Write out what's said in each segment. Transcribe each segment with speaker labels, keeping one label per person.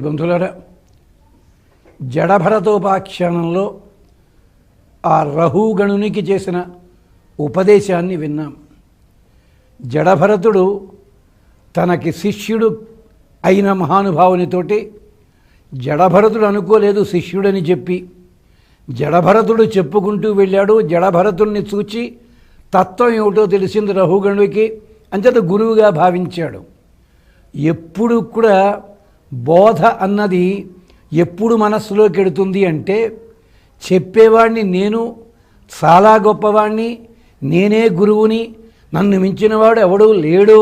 Speaker 1: బంధువులారా, జడభరతోపాఖ్యానంలో ఆ రహుగణునికి చేసిన ఉపదేశాన్ని విన్నాం. జడభరతుడు తనకి శిష్యుడు అయిన మహానుభావునితోటి జడభరతుడు అనుకోలేదు శిష్యుడని చెప్పి, జడభరతుడు చెప్పుకుంటూ వెళ్ళాడు. జడభరతుడిని చూచి తత్వం ఏమిటో తెలిసింది రహుగణుడికి, అంచేత గురువుగా భావించాడు. ఎప్పుడు కూడా బోధ అన్నది ఎప్పుడు మనస్సులోకి ఎడుతుంది అంటే, చెప్పేవాడిని నేను చాలా గొప్పవాణ్ణి, నేనే గురువుని, నన్ను మించినవాడు ఎవడూ లేడు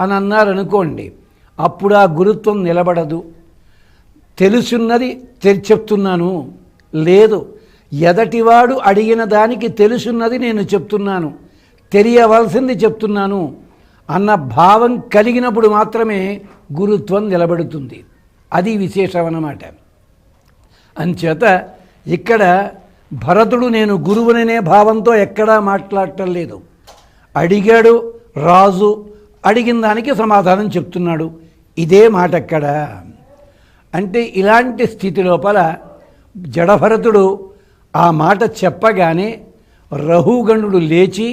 Speaker 1: అని అన్నారనుకోండి, అప్పుడు ఆ గురుత్వం నిలబడదు. తెలుసున్నది చెప్తున్నాను, లేదు ఎదటివాడు అడిగిన దానికి తెలుసున్నది నేను చెప్తున్నాను, తెలియవలసింది చెప్తున్నాను అన్న భావం కలిగినప్పుడు మాత్రమే గురుత్వం నిలబడుతుంది. అది విశేషం అన్నమాట. అంచేత ఇక్కడ భరతుడు నేను గురువుననే భావంతో ఎక్కడా మాట్లాడటం లేదు. అడిగాడు రాజు, అడిగిన దానికి సమాధానం చెప్తున్నాడు. ఇదే మాట ఎక్కడ అంటే, ఇలాంటి స్థితి లోపల జడభరతుడు ఆ మాట చెప్పగానే రహుగణుడు లేచి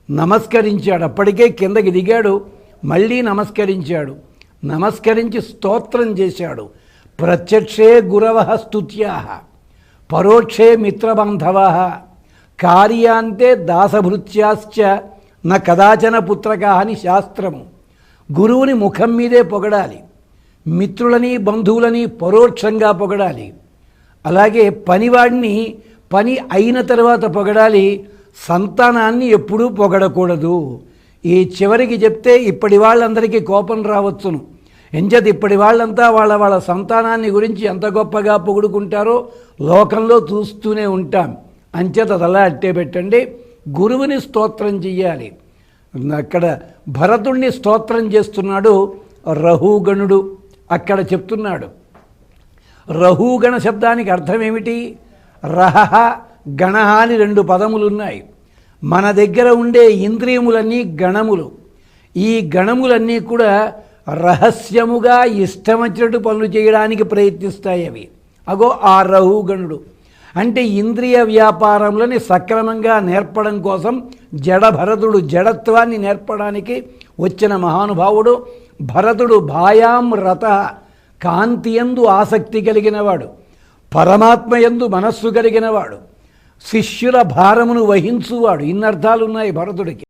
Speaker 1: నమస్కరించాడు. అప్పటికే కిందకి దిగాడు, మళ్ళీ నమస్కరించాడు. నమస్కరించి స్తోత్రం చేశాడు. ప్రత్యక్షే గురవః స్తుత్యాః పరోక్షే మిత్రబాంధవాః కార్యాంతే దాసభృత్యాశ్చ న కదాచన పుత్రకాః అని శాస్త్రము. గురువుని ముఖం మీదే పొగడాలి, మిత్రులని బంధువులని పరోక్షంగా పొగడాలి. అలాగే పనివాడిని పని అయిన తర్వాత పొగడాలి, సంతానాన్ని ఎప్పుడూ పొగడకూడదు. ఈ చివరికి చెప్తే ఇప్పటి వాళ్ళందరికీ కోపం రావచ్చును. ఎంచేత ఇప్పటి వాళ్ళంతా వాళ్ళ సంతానాన్ని గురించి ఎంత గొప్పగా పొగుడుకుంటారో లోకంలో చూస్తూనే ఉంటాం. అంచేత అలా అట్టే పెట్టండి. గురువుని స్తోత్రం చెయ్యాలి. అక్కడ భరతుణ్ణి స్తోత్రం చేస్తున్నాడు రహుగణుడు. అక్కడ చెప్తున్నాడు, రహుగణ శబ్దానికి అర్థం ఏమిటి? రహ గణ అని రెండు పదములున్నాయి. మన దగ్గర ఉండే ఇంద్రియములన్నీ గణములు. ఈ గణములన్నీ కూడా రహస్యముగా ఇష్టం వచ్చినట్టు పనులు చేయడానికి ప్రయత్నిస్తాయి. అవి అగో ఆ రహుగణుడు అంటే ఇంద్రియ వ్యాపారములని సక్రమంగా నేర్పడం కోసం జడభరతుడు జడత్వాన్ని నేర్పడానికి వచ్చిన మహానుభావుడు. భరతుడు భాయాం రత, కాంతియందు ఆసక్తి కలిగినవాడు, పరమాత్మయందు మనస్సు కలిగినవాడు, శిష్యుల భారమును వహించువాడు. ఇన్నర్థాలున్నాయి భరతుడికి.